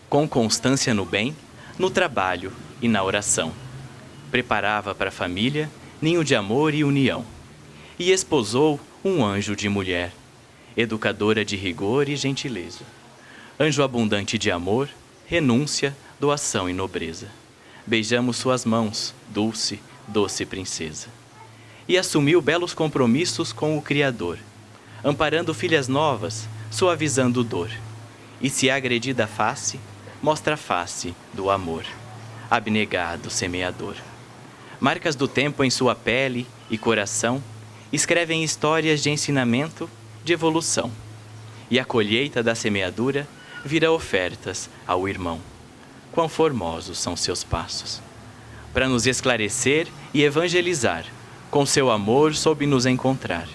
S13: com constância no bem, no trabalho e na oração. Preparava para a família ninho de amor e união. E esposou um anjo de mulher, educadora de rigor e gentileza. Anjo abundante de amor, renúncia, doação e nobreza. Beijamos suas mãos, dulce, doce princesa. E assumiu belos compromissos com o Criador, amparando filhas novas, suavizando dor. E se agredida a face, mostra a face do amor. Abnegado semeador. Marcas do tempo em sua pele e coração escrevem histórias de ensinamento, de evolução. E a colheita da semeadura vira ofertas ao irmão. Quão formosos são seus passos! Para nos esclarecer e evangelizar, com seu amor soube nos encontrar.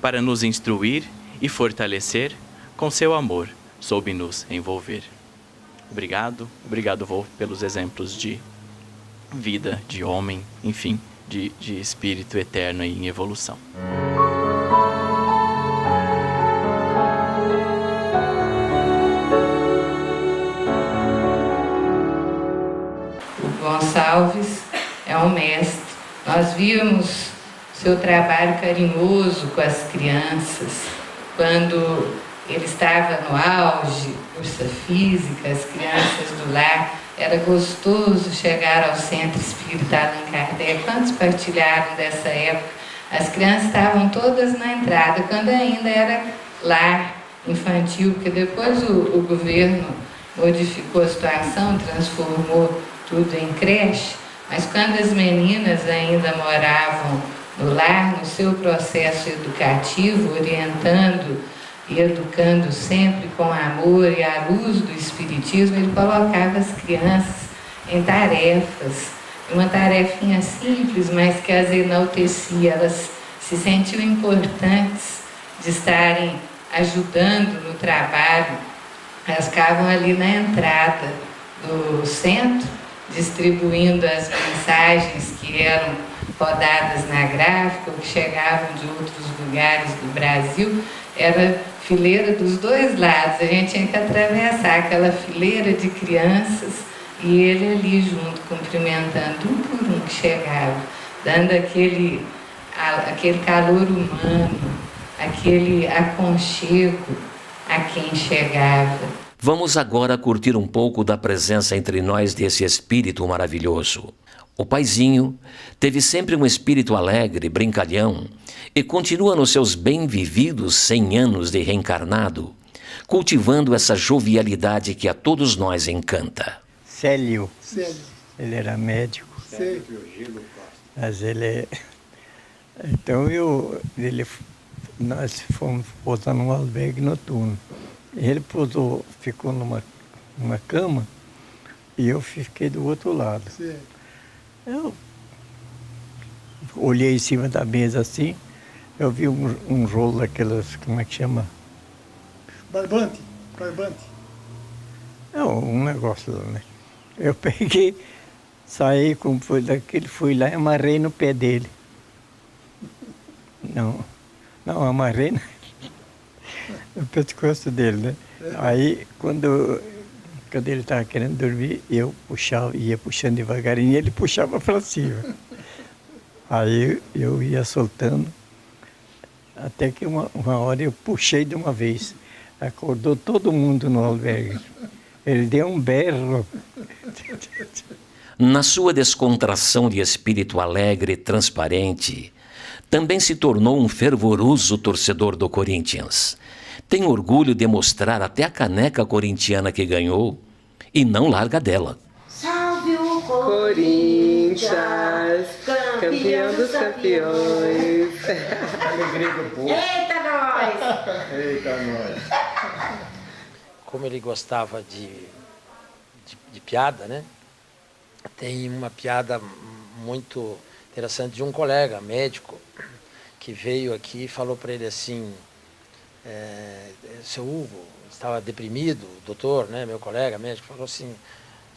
S13: Para nos instruir e fortalecer, com seu amor soube nos envolver. Obrigado, vô, pelos exemplos de vida, de homem, enfim, de espírito eterno e em evolução.
S19: O Gonçalves é um mestre. Nós vimos seu trabalho carinhoso com as crianças, quando ele estava no auge, força física, as crianças do lar. Era gostoso chegar ao Centro Espírita Allan Kardec. Quantos partilharam dessa época? As crianças estavam todas na entrada, quando ainda era lar infantil, porque depois o governo modificou a situação, transformou tudo em creche, mas quando as meninas ainda moravam no lar, no seu processo educativo, orientando e educando sempre com amor e à luz do Espiritismo, ele colocava as crianças em tarefas, uma tarefinha simples, mas que as enaltecia. Elas se sentiam importantes de estarem ajudando no trabalho. Elas ficavam ali na entrada do centro, distribuindo as mensagens que eram rodadas na gráfica ou que chegavam de outros lugares do Brasil. Era fileira dos dois lados, a gente tinha que atravessar aquela fileira de crianças e ele ali junto, cumprimentando um por um que chegava, dando aquele calor humano, aquele aconchego a quem chegava.
S3: Vamos agora curtir um pouco da presença entre nós desse Espírito maravilhoso. O paizinho teve sempre um espírito alegre, brincalhão, e continua nos seus bem vividos 100 anos de reencarnado, cultivando essa jovialidade que a todos nós encanta.
S20: Célio. Ele era médico. Mas ele... Então nós fomos posar num albergue noturno. Ele ficou numa cama e eu fiquei do outro lado. Eu olhei em cima da mesa assim, eu vi um rolo daquelas, como é que chama?
S21: Barbante.
S20: É um negócio lá, né? Eu peguei, saí, como foi daquele, fui lá e amarrei no pé dele. Não, amarrei no pescoço dele, né? Aí, quando ele estava querendo dormir, eu ia puxando devagarinho e ele puxava para cima. Aí eu ia soltando, até que uma hora eu puxei de uma vez. Acordou todo mundo no albergue. Ele deu um berro.
S3: Na sua descontração de espírito alegre e transparente, também se tornou um fervoroso torcedor do Corinthians. Tem orgulho de mostrar até a caneca corintiana que ganhou e não larga dela.
S22: Salve o Corinthians, campeão dos campeões.
S21: Alegria do povo.
S22: Eita nós!
S21: Eita nós!
S23: Como ele gostava de piada, né? Tem uma piada muito interessante de um colega médico que veio aqui e falou para ele assim: seu Hugo, estava deprimido, o doutor, né, meu colega médico, falou assim: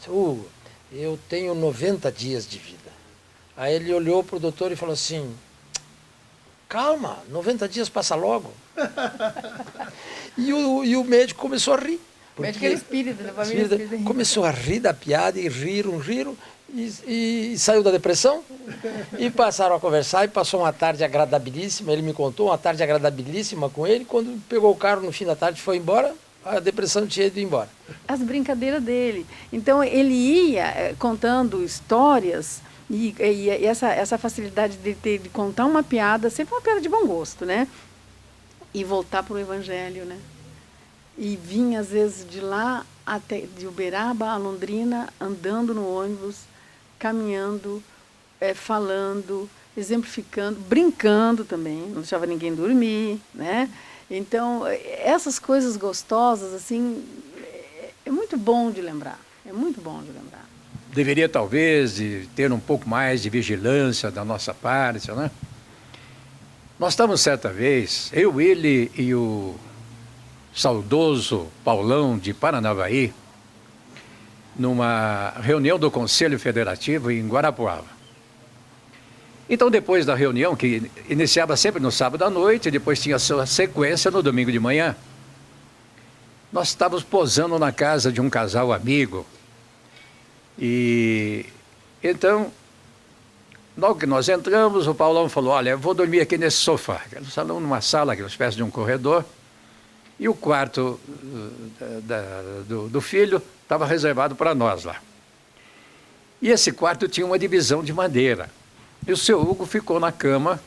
S23: seu Hugo, eu tenho 90 dias de vida. Aí ele olhou para o doutor e falou assim: calma, 90 dias passa logo. E o médico começou a rir.
S24: O médico era espírita, da família espírita.
S23: Começou a rir da piada e riram, e saiu da depressão. E passaram a conversar e passou uma tarde agradabilíssima. Ele me contou uma tarde agradabilíssima com ele. Quando pegou o carro no fim da tarde e foi embora, a depressão tinha ido embora.
S24: As brincadeiras dele. Então ele ia contando histórias e essa facilidade de contar uma piada, sempre uma piada de bom gosto, né? E voltar para o Evangelho, né? E vinha, às vezes, de lá, até de Uberaba a Londrina, andando no ônibus, caminhando, falando, exemplificando, brincando também, não deixava ninguém dormir, né? Então, essas coisas gostosas, assim, é muito bom de lembrar, é muito bom de lembrar.
S12: Deveria, talvez, ter um pouco mais de vigilância da nossa parte, né? Nós estávamos certa vez, eu, ele e o saudoso Paulão de Paranavaí, numa reunião do Conselho Federativo em Guarapuava. Então, depois da reunião, que iniciava sempre no sábado à noite, depois tinha sua sequência no domingo de manhã, nós estávamos posando na casa de um casal amigo. E então, logo que nós entramos, o Paulão falou: olha, eu vou dormir aqui nesse sofá. Era um salão, numa sala, uma espécie de um corredor. E o quarto do filho estava reservado para nós lá. E esse quarto tinha uma divisão de madeira. E o seu Hugo ficou na cama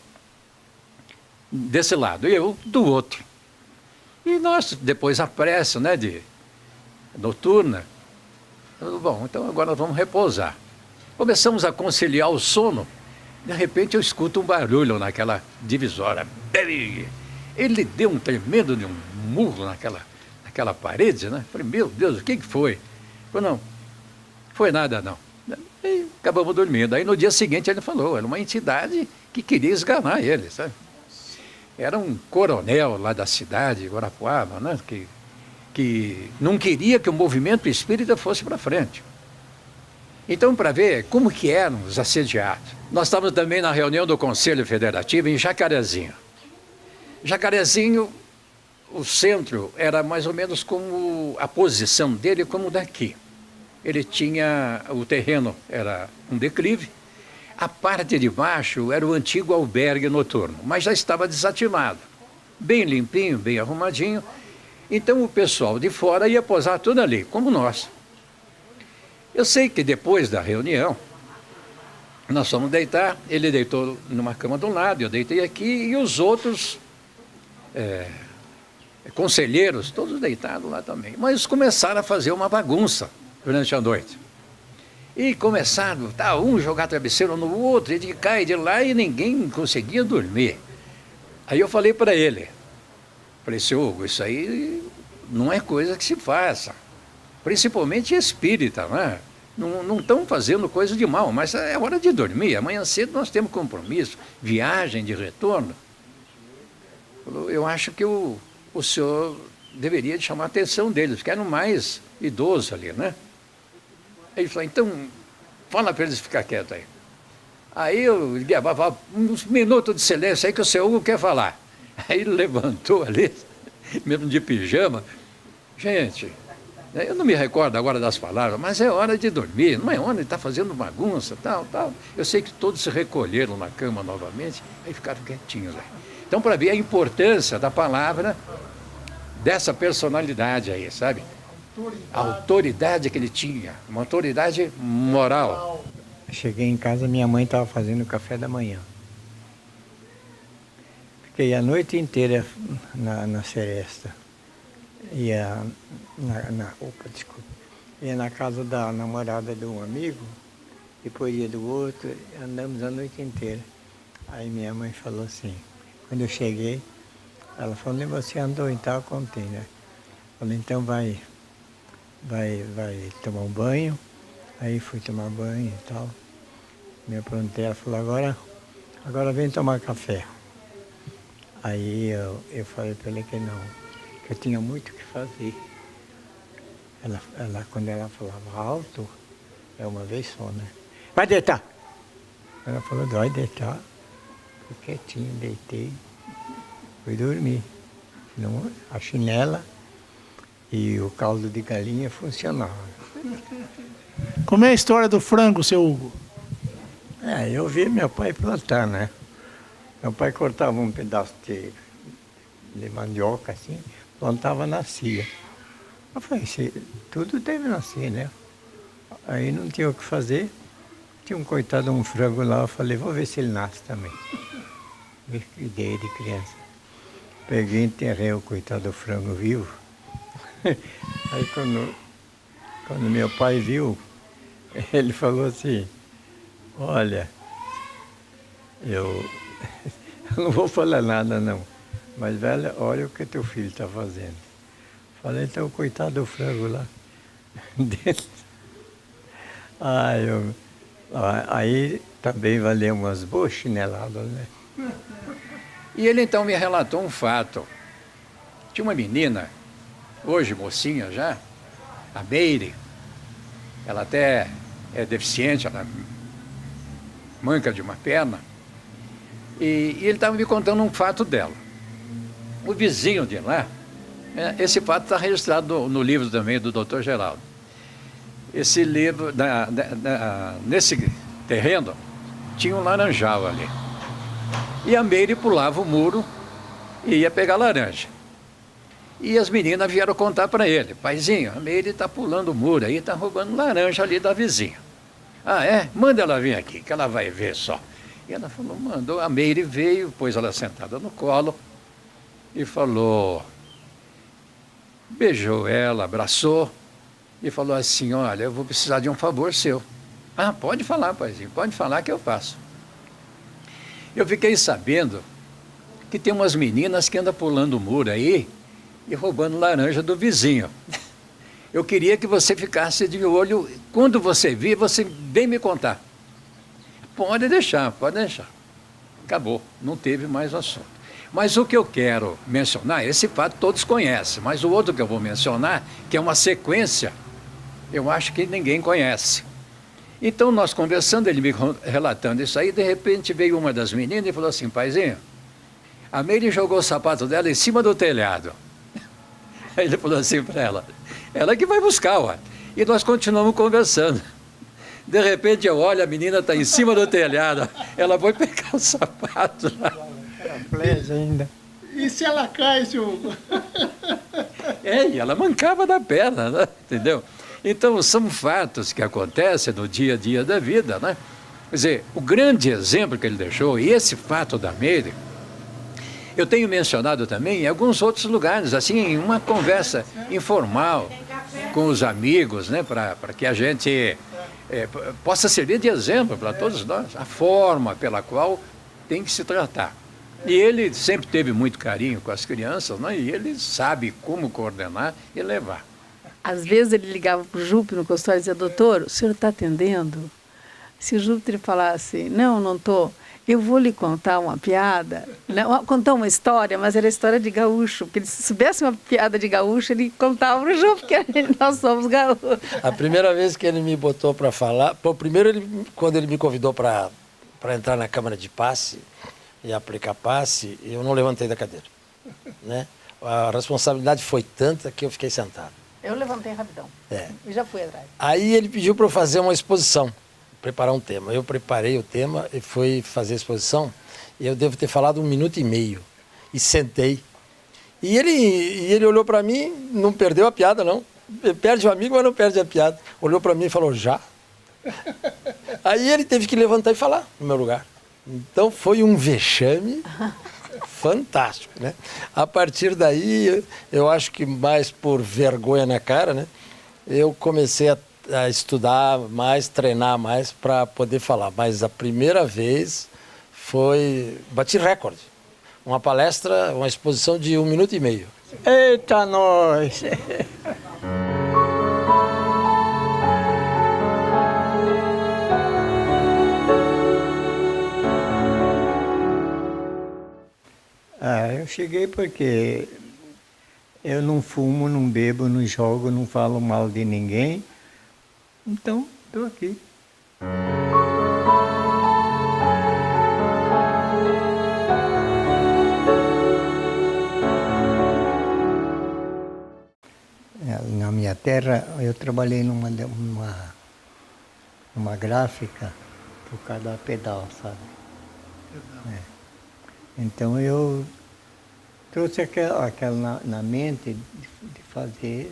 S12: desse lado e eu do outro. E nós, depois a pressa, né, noturna, bom, então agora nós vamos repousar. Começamos a conciliar o sono. De repente eu escuto um barulho naquela divisória. Ele deu um tremendo de um murro naquela parede, né? Falei: meu Deus, o que foi? Falei: não, foi nada não. E acabamos dormindo. Aí no dia seguinte ele falou: era uma entidade que queria esganar ele, sabe? Era um coronel lá da cidade, Guarapuava, né? Que não queria que o movimento espírita fosse para frente. Então, para ver como que eram os assediados, nós estávamos também na reunião do Conselho Federativo em Jacarezinho. Jacarezinho, o centro era mais ou menos como a posição dele, como daqui. Ele tinha, o terreno era um declive, a parte de baixo era o antigo albergue noturno, mas já estava desativado, bem limpinho, bem arrumadinho. Então o pessoal de fora ia posar tudo ali, como nós. Eu sei que depois da reunião, Nós fomos deitar, ele deitou numa cama do lado, eu deitei aqui, e os outros conselheiros, todos deitados lá também. Mas começaram a fazer uma bagunça durante a noite. E começaram, um jogar travesseiro no outro, e de cá e de lá, e ninguém conseguia dormir. Aí eu falei para ele, seu Hugo, isso aí não é coisa que se faça, principalmente espírita, né? Não estão fazendo coisa de mal, mas é hora de dormir, amanhã cedo nós temos compromisso, viagem de retorno. Eu acho que o senhor deveria chamar a atenção deles, que eram mais idosos ali, né? Aí ele falou, então, fala para eles ficar quietos aí. Aí eu levava uns minutos de silêncio aí que o seu Hugo quer falar. Aí ele levantou ali, mesmo de pijama. Gente, eu não me recordo agora das palavras, mas é hora de dormir, não é hora de estar fazendo bagunça, tal. Eu sei que todos se recolheram na cama novamente, aí ficaram quietinhos aí. Então, para ver a importância da palavra, dessa personalidade aí, sabe? A autoridade que ele tinha, uma autoridade moral.
S20: Cheguei em casa, minha mãe estava fazendo o café da manhã. Fiquei a noite inteira na seresta. Ia na casa da namorada de um amigo, depois ia do outro, andamos a noite inteira. Aí minha mãe falou assim, quando eu cheguei, ela falou, você andou em tal container. Falei, então vai tomar um banho. Aí fui tomar banho e tal. Me aprontei, ela falou, agora vem tomar café. Aí eu falei para ele que não, que eu tinha muito o que fazer. Quando ela falava alto, é uma vez só, né? Vai deitar! Ela falou, vai deitar. Fui quietinho, deitei, fui dormir. Senão a chinela e o caldo de galinha funcionavam.
S2: Como é a história do frango, seu Hugo?
S20: Eu vi meu pai plantar, né? Meu pai cortava um pedaço de mandioca assim, plantava, nascia. Eu falei, tudo deve nascer, né? Aí não tinha o que fazer. Tinha um coitado, um frango lá, eu falei, vou ver se ele nasce também. Ideia de criança. Peguei e enterrei o coitado do frango vivo. Aí quando meu pai viu, ele falou assim, olha, eu não vou falar nada não, mas velho, olha o que teu filho está fazendo. Falei, então coitado do frango lá. Aí também valeu umas boas chineladas, né?
S12: E ele então me relatou um fato. Tinha uma menina, hoje mocinha já, a Meire, ela até é deficiente, ela manca de uma perna, e ele estava me contando um fato dela. O vizinho de lá, esse fato está registrado no livro também do Dr. Geraldo. Esse livro, nesse terreno, tinha um laranjal ali. E a Meire pulava o muro e ia pegar laranja. E as meninas vieram contar para ele, paizinho, a Meire está pulando o muro aí, está roubando laranja ali da vizinha. Ah, é? Manda ela vir aqui, que ela vai ver só. E ela falou, mandou, a Meire veio, pôs ela sentada no colo e falou, beijou ela, abraçou e falou assim, olha, eu vou precisar de um favor seu. Ah, pode falar, paizinho, pode falar que eu faço. Eu fiquei sabendo que tem umas meninas que andam pulando o muro aí e roubando laranja do vizinho. Eu queria que você ficasse de olho, quando você vir, você vem me contar. Pode deixar, pode deixar. Acabou, não teve mais assunto. Mas o que eu quero mencionar, esse fato todos conhecem, mas o outro que eu vou mencionar, que é uma sequência, eu acho que ninguém conhece. Então, nós conversando, ele me relatando isso aí, de repente veio uma das meninas e falou assim, paizinho, a Meire jogou o sapato dela em cima do telhado. Aí ele falou assim para ela que vai buscar, ó. E nós continuamos conversando. De repente eu olho, a menina está em cima do telhado, ela foi pegar o sapato lá.
S20: Ainda.
S2: E se ela cai, seu Hugo?
S12: E ela mancava da perna, né? Entendeu? Então, são fatos que acontecem no dia a dia da vida, né? Quer dizer, o grande exemplo que ele deixou, e esse fato da Meire, eu tenho mencionado também em alguns outros lugares, assim, em uma conversa informal com os amigos, né, para que a gente possa servir de exemplo para todos nós, a forma pela qual tem que se tratar. E ele sempre teve muito carinho com as crianças, né, e ele sabe como coordenar e levar.
S24: Às vezes ele ligava para o Júpiter no consultório e dizia, doutor, o senhor está atendendo? Se o Júpiter falasse, não estou, eu vou lhe contar uma piada, não, contar uma história, mas era história de gaúcho, porque se soubesse uma piada de gaúcho, ele contava para o Júpiter, porque nós somos gaúchos.
S23: A primeira vez que ele me botou para falar, primeiro quando ele me convidou para entrar na Câmara de Passe e aplicar passe, eu não levantei da cadeira, né? A responsabilidade foi tanta que eu fiquei sentado.
S24: Eu levantei rapidão e já fui atrás.
S23: Aí ele pediu para eu fazer uma exposição, preparar um tema. Eu preparei o tema e fui fazer a exposição. E eu devo ter falado 1 minuto e meio. E sentei. E ele olhou para mim, não perdeu a piada, não. Perde o amigo, mas não perde a piada. Olhou para mim e falou, já? Aí ele teve que levantar e falar no meu lugar. Então foi um vexame fantástico, né? A partir daí, eu acho que mais por vergonha na cara, né? Eu comecei a estudar mais, treinar mais para poder falar. Mas a primeira vez bati recorde. Uma palestra, uma exposição de 1 minuto e meio.
S20: Eita, nós! Eu cheguei porque eu não fumo, não bebo, não jogo, não falo mal de ninguém. Então, estou aqui. Na minha terra, eu trabalhei numa gráfica por cada pedal, sabe? Então eu trouxe aquela na mente de fazer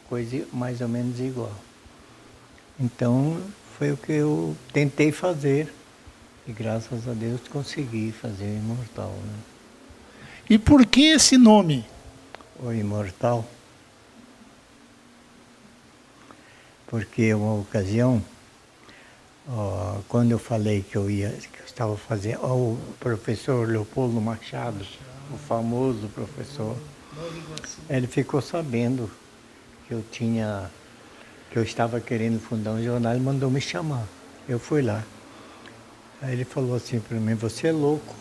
S20: coisa mais ou menos igual. Então foi o que eu tentei fazer e graças a Deus consegui fazer o Imortal, né?
S2: E por que esse nome?
S20: O Imortal? Porque uma ocasião, quando eu falei que eu estava fazendo, o professor Leopoldo Machado, o famoso professor, ele ficou sabendo que eu estava querendo fundar um jornal e mandou me chamar. Eu fui lá. Aí ele falou assim para mim, você é louco.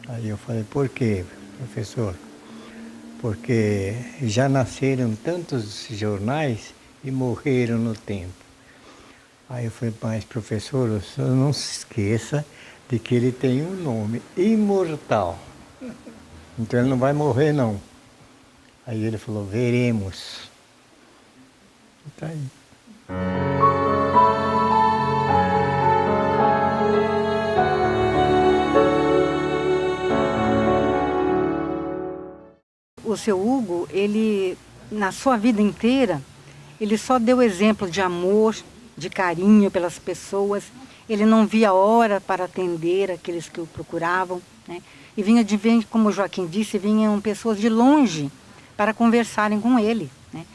S20: Aí eu falei, por quê, professor? Porque já nasceram tantos jornais e morreram no tempo. Aí eu falei, mas professor, o senhor não se esqueça de que ele tem um nome, Imortal. Então ele não vai morrer, não. Aí ele falou, veremos. Está aí.
S4: O seu Hugo, ele, na sua vida inteira, ele só deu exemplo de amor, de carinho pelas pessoas. Ele não via hora para atender aqueles que o procuravam, né? E vinha como o Joaquim disse, vinham pessoas de longe para conversarem com ele, né?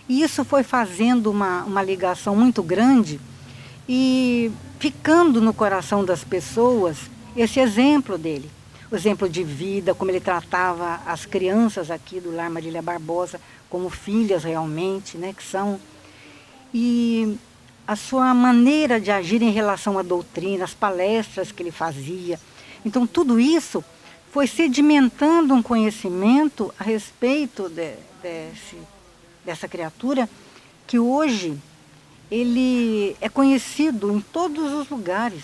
S4: E isso foi fazendo uma ligação muito grande e ficando no coração das pessoas esse exemplo dele. O exemplo de vida, como ele tratava as crianças aqui do Lar Marília Barbosa como filhas realmente, né, que são. E a sua maneira de agir em relação à doutrina, as palestras que ele fazia. Então, tudo isso foi sedimentando um conhecimento a respeito dessa criatura que hoje ele é conhecido em todos os lugares.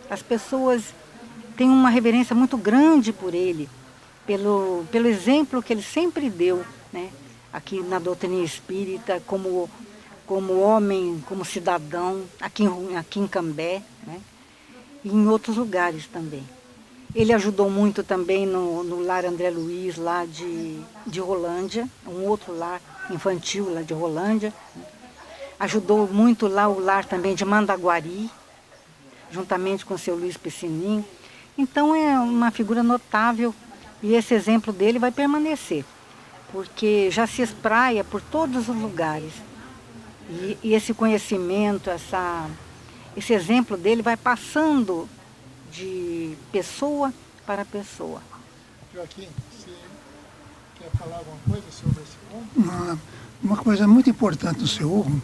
S4: As pessoas têm uma reverência muito grande por ele, pelo exemplo que ele sempre deu, né, aqui na doutrina espírita, como homem, como cidadão, aqui em Cambé, né, e em outros lugares também. Ele ajudou muito também no lar André Luiz, lá de Rolândia, um outro lar infantil lá de Rolândia. Ajudou muito lá o lar também de Mandaguari, juntamente com o seu Luiz Piscininho. Então é uma figura notável e esse exemplo dele vai permanecer, porque já se espraia por todos os lugares. E esse conhecimento, esse exemplo dele vai passando de pessoa para pessoa.
S2: Joaquim, você quer falar alguma coisa sobre esse ponto?
S5: Uma coisa muito importante no seu Hugo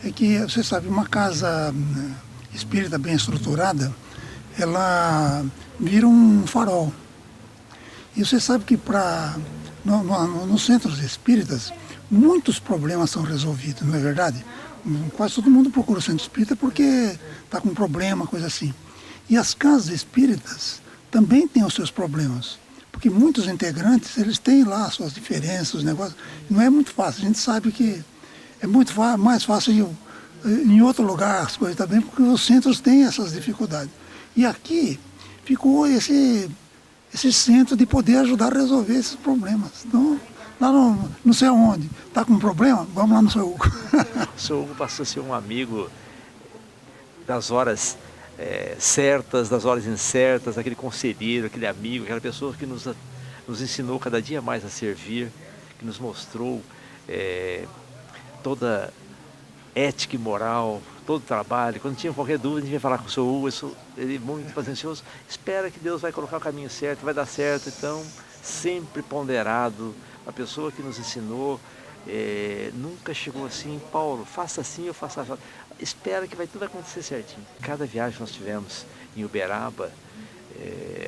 S5: é que, você sabe, uma casa espírita bem estruturada, ela vira um farol. E você sabe que nos centros espíritas, muitos problemas são resolvidos, não é verdade? Quase todo mundo procura o centro espírita porque está com um problema, coisa assim. E as casas espíritas também têm os seus problemas, porque muitos integrantes, eles têm lá as suas diferenças, os negócios. Não é muito fácil, a gente sabe que é muito mais fácil em outro lugar as coisas também, porque os centros têm essas dificuldades. E aqui ficou esse centro de poder ajudar a resolver esses problemas. Então, lá não sei aonde, está com um problema? Vamos lá no seu Hugo.
S6: O seu Hugo passou a ser um amigo das horas certas, das horas incertas, aquele conselheiro, aquele amigo, aquela pessoa que nos ensinou cada dia mais a servir, que nos mostrou toda ética e moral, todo trabalho. Quando tinha qualquer dúvida, a gente ia falar com o seu Hugo, ele muito paciencioso, espera que Deus vai colocar o caminho certo, vai dar certo. Então, sempre ponderado, a pessoa que nos ensinou, nunca chegou assim, Paulo, faça assim, eu faço assim. Espera que vai tudo acontecer certinho. Cada viagem que nós tivemos em Uberaba,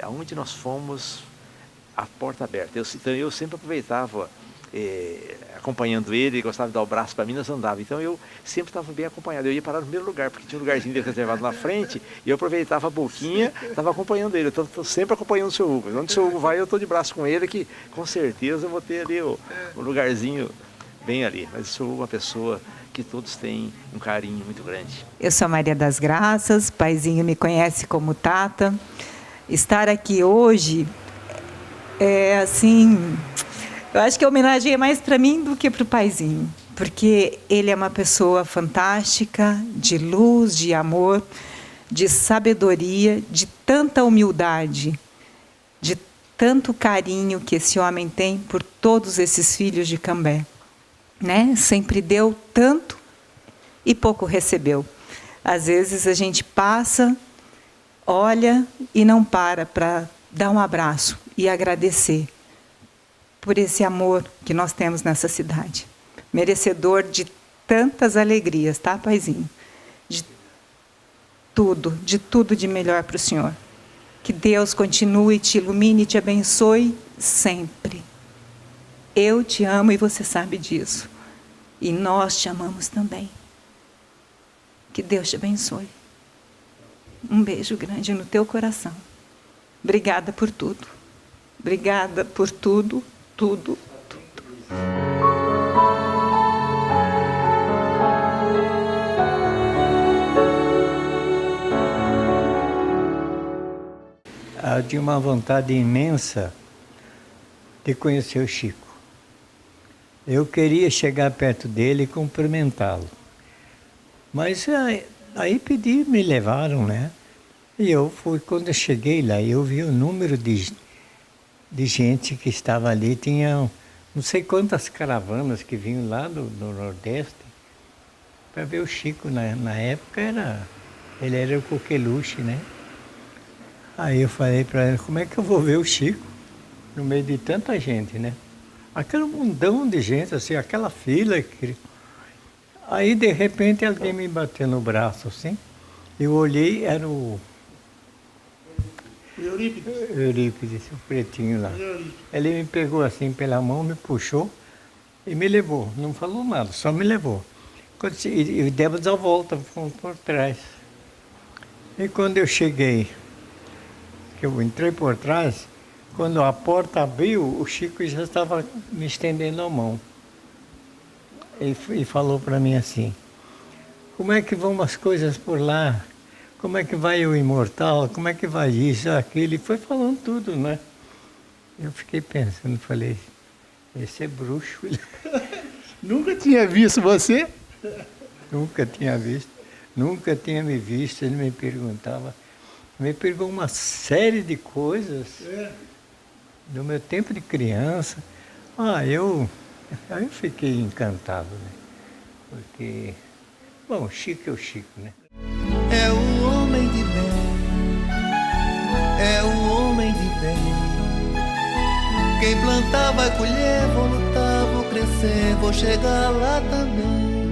S6: aonde nós fomos, a porta aberta. Então eu sempre aproveitava, acompanhando ele, gostava de dar o braço para mim, nós andávamos. Então eu sempre estava bem acompanhado. Eu ia parar no primeiro lugar, porque tinha um lugarzinho dele reservado na frente, e eu aproveitava a boquinha, estava acompanhando ele. Eu estou sempre acompanhando o seu Hugo. Onde o seu Hugo vai, eu estou de braço com ele, que com certeza eu vou ter ali o lugarzinho bem ali. Mas o seu Hugo é uma pessoa que todos têm um carinho muito grande.
S7: Eu sou Maria das Graças, Paizinho me conhece como Tata. Estar aqui hoje assim, eu acho que a homenagem é mais para mim do que para o Paizinho, porque ele é uma pessoa fantástica, de luz, de amor, de sabedoria, de tanta humildade, de tanto carinho que esse homem tem por todos esses filhos de Cambé. Né? Sempre deu tanto e pouco recebeu. Às vezes a gente passa, olha e não para dar um abraço e agradecer por esse amor que nós temos nessa cidade. Merecedor de tantas alegrias, tá, Paizinho? De tudo de melhor para o senhor. Que Deus continue, te ilumine e te abençoe sempre. Eu te amo e você sabe disso. E nós te amamos também. Que Deus te abençoe. Um beijo grande no teu coração. Obrigada por tudo. Obrigada por tudo, tudo, tudo.
S20: Eu tinha uma vontade imensa de conhecer o Chico. Eu queria chegar perto dele e cumprimentá-lo. Mas aí me levaram, né? E quando eu cheguei lá, eu vi o número de gente que estava ali. Tinha não sei quantas caravanas que vinham lá do Nordeste para ver o Chico. Na época ele era o coqueluche, né? Aí eu falei para ele, como é que eu vou ver o Chico no meio de tanta gente, né? Aquele mundão de gente, assim, aquela fila. Aí, de repente, alguém me bateu no braço, assim. Eu olhei, era o Eurípides, o pretinho lá. Ele me pegou assim pela mão, me puxou e me levou. Não falou nada, só me levou. E demos a volta, fomos por trás. E quando eu cheguei, que eu entrei por trás, quando a porta abriu, o Chico já estava me estendendo a mão. E falou para mim assim, como é que vão as coisas por lá? Como é que vai o imortal? Como é que vai isso, aquilo? Ele foi falando tudo, né? Eu fiquei pensando, falei, esse é bruxo.
S2: Nunca tinha visto você?
S20: Nunca tinha visto, nunca tinha me visto. Ele me perguntava, Me pegou uma série de coisas do meu tempo de criança. Aí eu fiquei encantado, né? Porque, bom, Chico é o Chico, né?
S8: É o homem de bem, é o homem de bem. Quem plantar vai colher, vou lutar, vou crescer, vou chegar lá também.